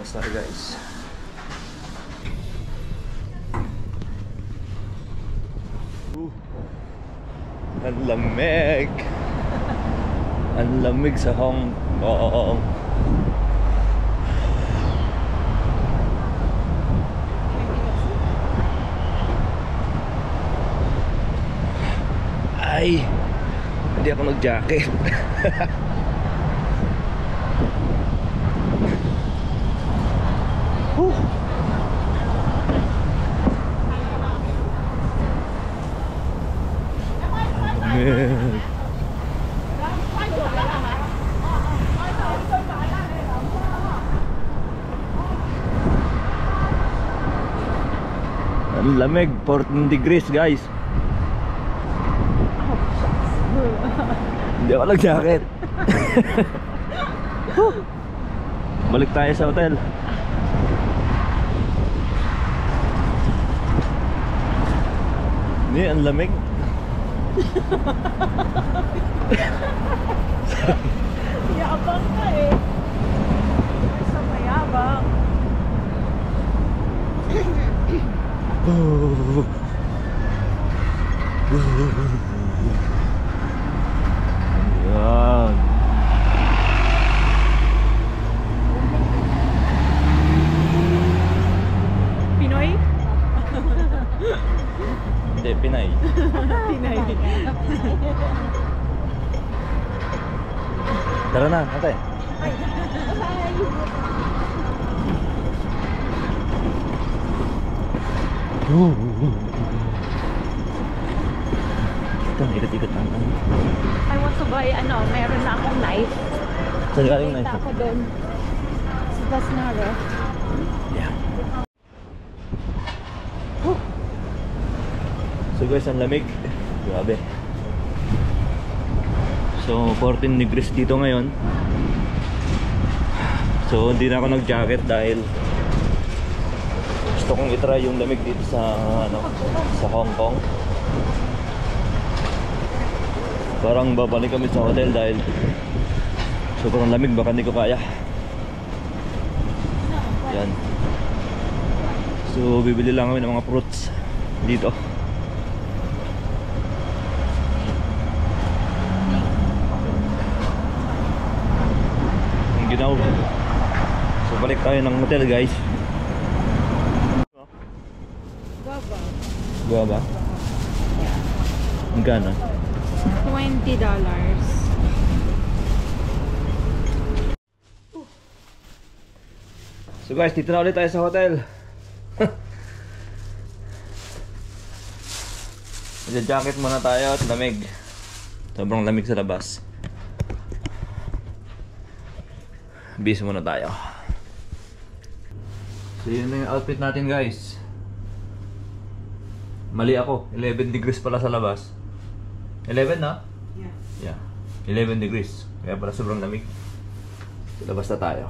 labas tayo guys. Ang lamig. Ang lamig sa Hong Kong. Ay, hindi ako nag-jacket. Ang lamig, 14 degrees guys. Hindi ako nag-jacket. Balik tayo sa hotel. Hindi, ang lamig. Yabang ka eh. Sa mayabang. Yan. Pinoy? Hindi, Pinay. Pinay. Tara na, ate. Ito, ikot-ikot lang. I want to buy, meron na akong knife. Saan galing na Kita ito? ako doon. Sa Basnara. Yeah. So guys, ang lamig. Grabe. So 14 degrees dito ngayon. So hindi na ako nag-jacket dahil gusto kong i-try yung lamig dito sa sa Hong Kong. Parang babalik kami sa hotel dahil sobrang lamig, baka hindi ko kaya. Yan. So bibili lang kami ng mga fruits dito. Ang ginaw. So balik tayo ng hotel guys. Guava. Guava? Magkano? $20. So guys, dito na ulit tayo sa hotel. Jacket muna tayo at lamig. Sobrang lamig sa labas. Bis muna tayo. So yun na yung outfit natin guys. Mali ako, 11 degrees pala sa labas. 11 na? Yeah. Yeah, 11 degrees. Kaya pala sobrang lamig. So labas na tayo.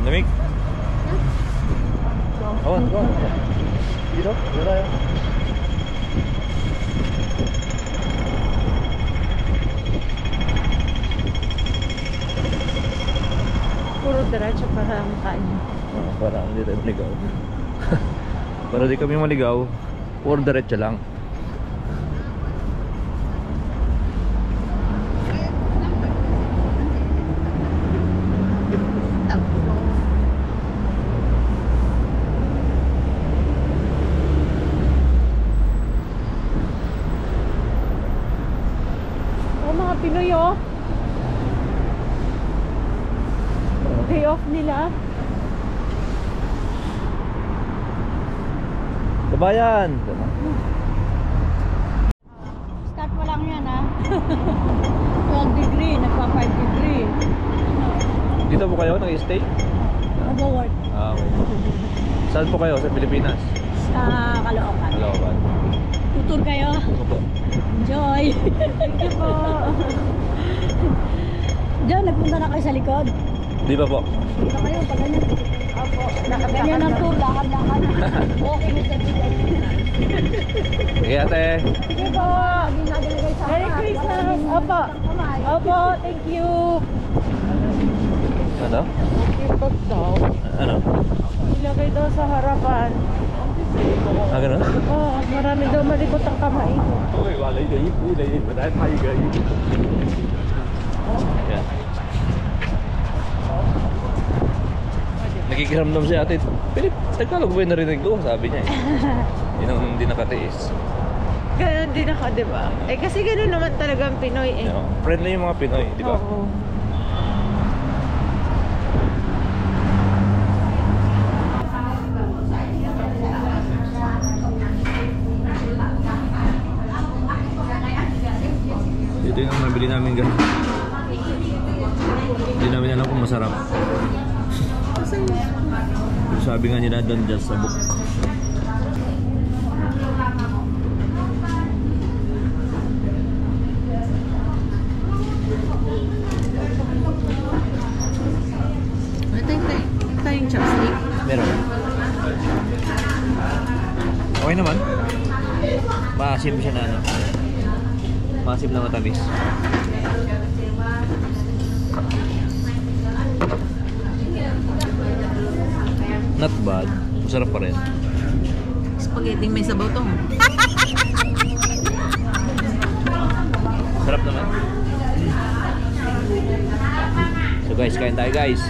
Lamig? Awan, awan. Dito, dito tayo. Puro diretso para makain. Para hindi tayo maligaw. Para di kami maligaw, puro diretso lang. Mga Pinoy oh. Day off nila. Kabayan! Start mo lang yan ha. 12 degree, nagpa 5 degree. Dito po kayo nag-stay? Nag-work. Ah, okay. Saan po kayo? Sa Pilipinas? Sa Caloocan. Caloocan. Tutur kayo. Opo. Enjoy! Thank you po. Diyan, nagpunta na kayo sa likod? Di ba po? Ito kayo, pag ganyan. Opo. Ganyan ang tour, lakad-lakad. Okay na sa bigay. Sige ate. Sige po. Merry Christmas. Opo. Opo, thank you. Ano? Pag daw, Ano? ilagay daw sa harapan. Ah, ganun? Oo, marami daw malikot ang kamay. Okay, wala yung gaip. Ilayin mo dahil tayo gaip. Yan. Nakikiramdam si ate. Pilip, Tagalog ba yung narinig ko? Sabi niya eh. Yun ang hindi nakatiis. Ganun din ako, di ba? Eh kasi ganun naman talagang Pinoy eh. You know, friendly yung mga Pinoy, di ba? Oo. Ito yung nabili namin guys. Hindi namin alam kung masarap. Sabi nga nila doon dyan sa book. Ito yung chopstick. Meron. Okay naman. Maasim siya na ano. Maasim na matamis. Not bad. Masarap pa rin. Spaghetti may sabaw to. Sarap naman. So guys, kain tayo guys.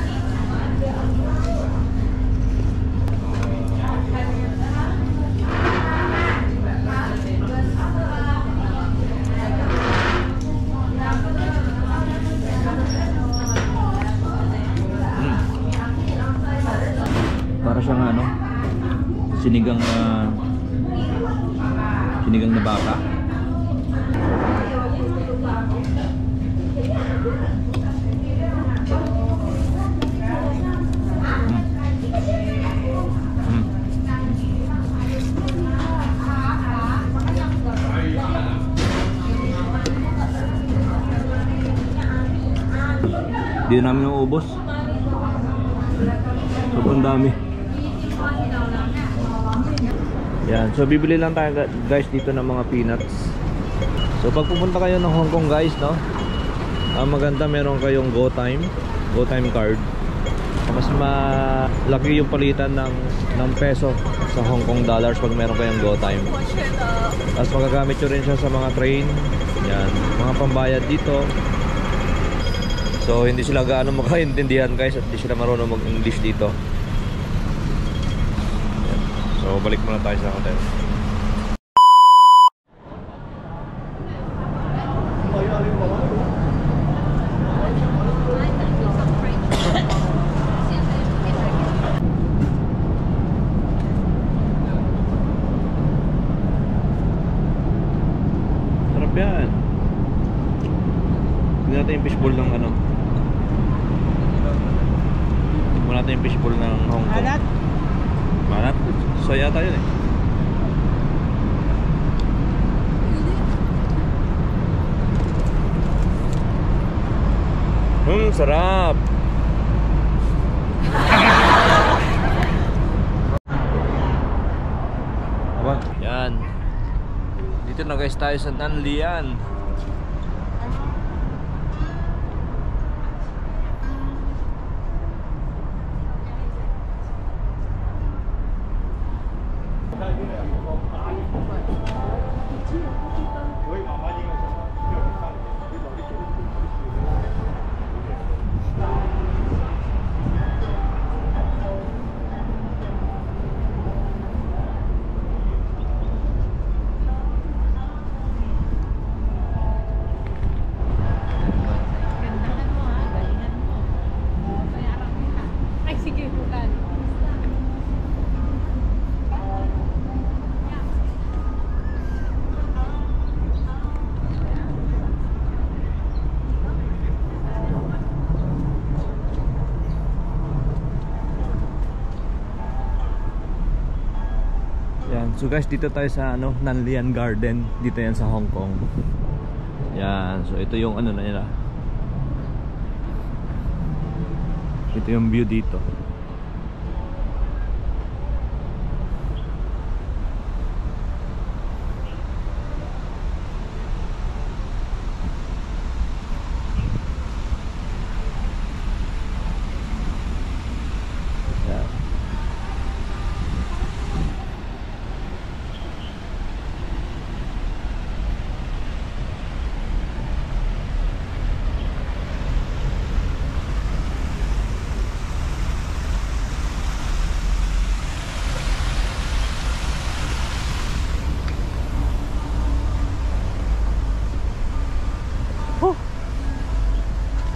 Para siyang ano, sinigang na baka. Hindi na namin nauubos. Sobrang dami. Yan, so bibili lang tayo guys dito ng mga peanuts. So pag pupunta kayo ng Hong Kong guys, no, maganda meron kayong GoTime card. Mas malaki yung palitan ng peso sa Hong Kong dollars pag meron kayong GoTime. Tapos magagamit nyo rin siya sa mga train. Yan, mga pambayad dito. So hindi sila gaano makaintindihan guys at hindi sila marunong mag-English dito. So balik muna tayo sa hotel. Sarap yan. Tignan natin yung fishbowl ng ano. Tignan natin yung fishbowl ng Hong Kong. Alat? Manat? So yata yun eh. Sarap! Yan. Dito na guys tayo sa Nanlian. So guys, dito tayo sa ano, Nanlian Garden. Dito yan sa Hong Kong. Yan, so ito yung ano na nila. So Ito yung view dito. Yan.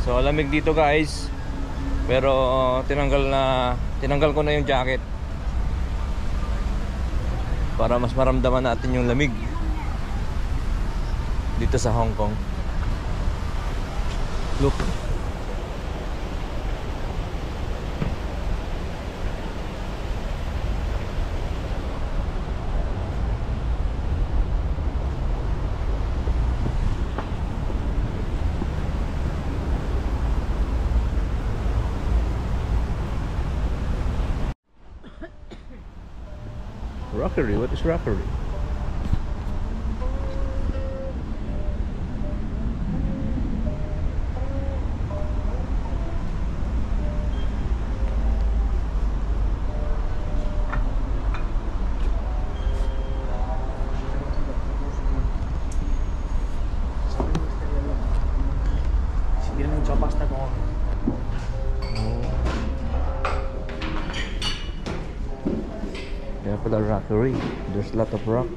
So lamig dito guys. Pero tinanggal ko na yung jacket para mas maramdaman natin yung lamig dito sa Hong Kong. Look. Rockery? What is rockery? Sige lang yung pasta ko. Kaya pala rockery. There's a lot of rock.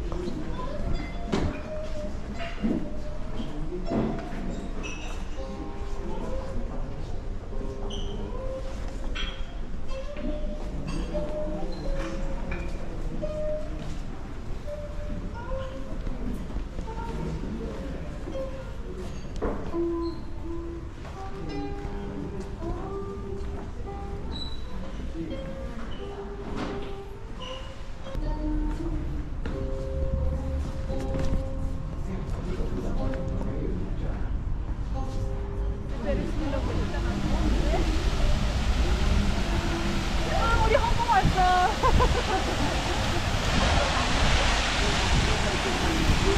우리 홍콩 왔어.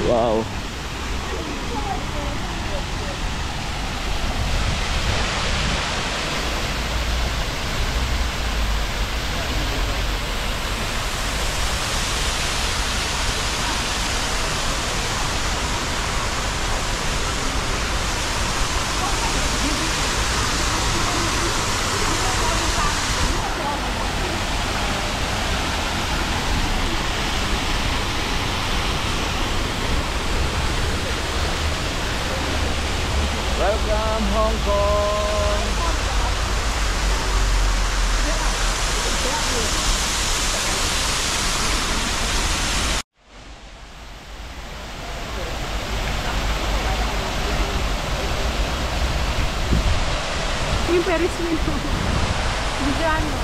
Wow. Welcome Hong Kong. Yung Ferris wheel. Bigano.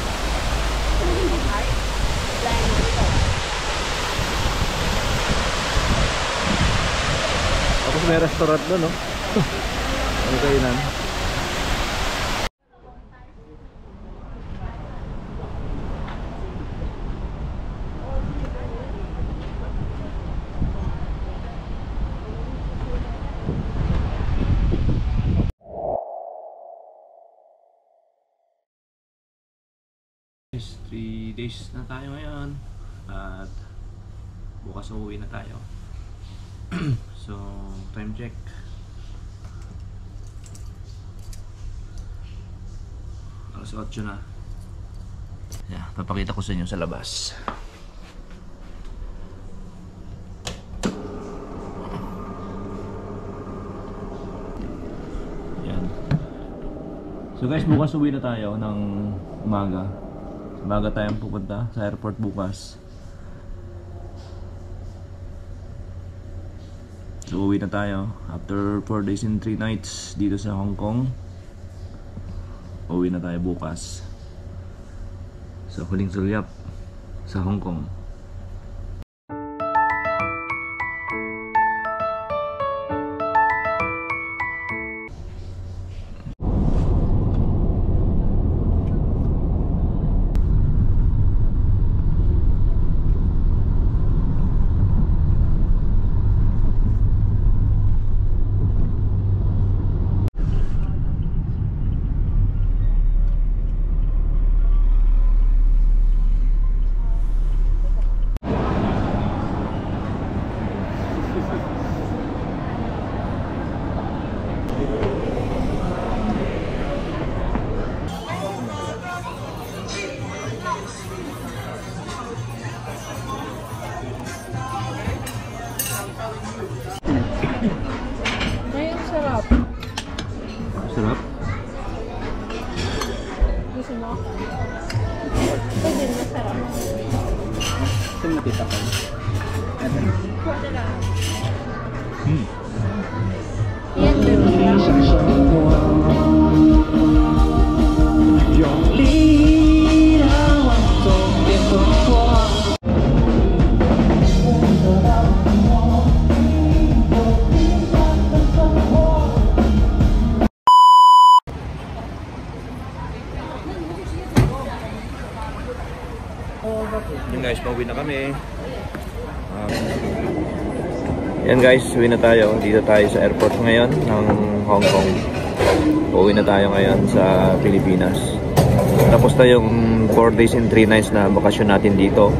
Tapos may restaurant doon, no? Ano kainan? Guys, 3 days na tayo ngayon at bukas uuwi na tayo. So, time check. Alas 8 na. Yeah, papakita ko sa inyo sa labas. Yan. So guys, bukas uwi na tayo ng umaga. Umaga tayong pupunta sa airport bukas. So uwi na tayo after 4 days and 3 nights dito sa Hong Kong. Uwi na tayo bukas sa huling sulyap sa Hong Kong. Gusto mo tita pa? Yan, baby. Yun guys, pauwi na kami. Yan guys, uwi na tayo. Dito tayo sa airport ngayon ng Hong Kong. Uuwi na tayo ngayon sa Pilipinas. Tapos tayong 4 days and 3 nights na bakasyon natin dito.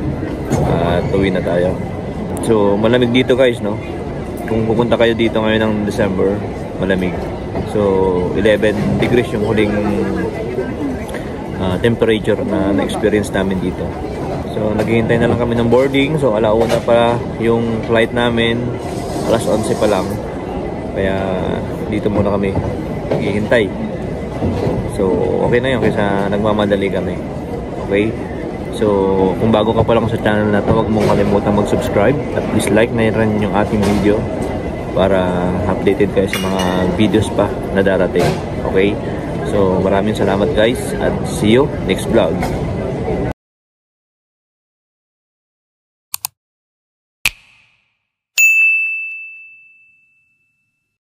At uwi na tayo. So malamig dito guys, no? Kung pupunta kayo dito ngayon ng December, malamig. So 11 degrees yung huling temperature na na-experience namin dito. So naghihintay na lang kami ng boarding. So alauna pa yung flight namin, alas 11 pa lang. Kaya dito muna kami naghihintay. So okay na yun kaysa nagmamadali kami. Okay? So kung bago ka pa lang sa channel na to, huwag mong kalimutan mag-subscribe at please like na rin yung ating video para updated kayo sa mga videos pa na darating. Okay? So maraming salamat guys at see you next vlog.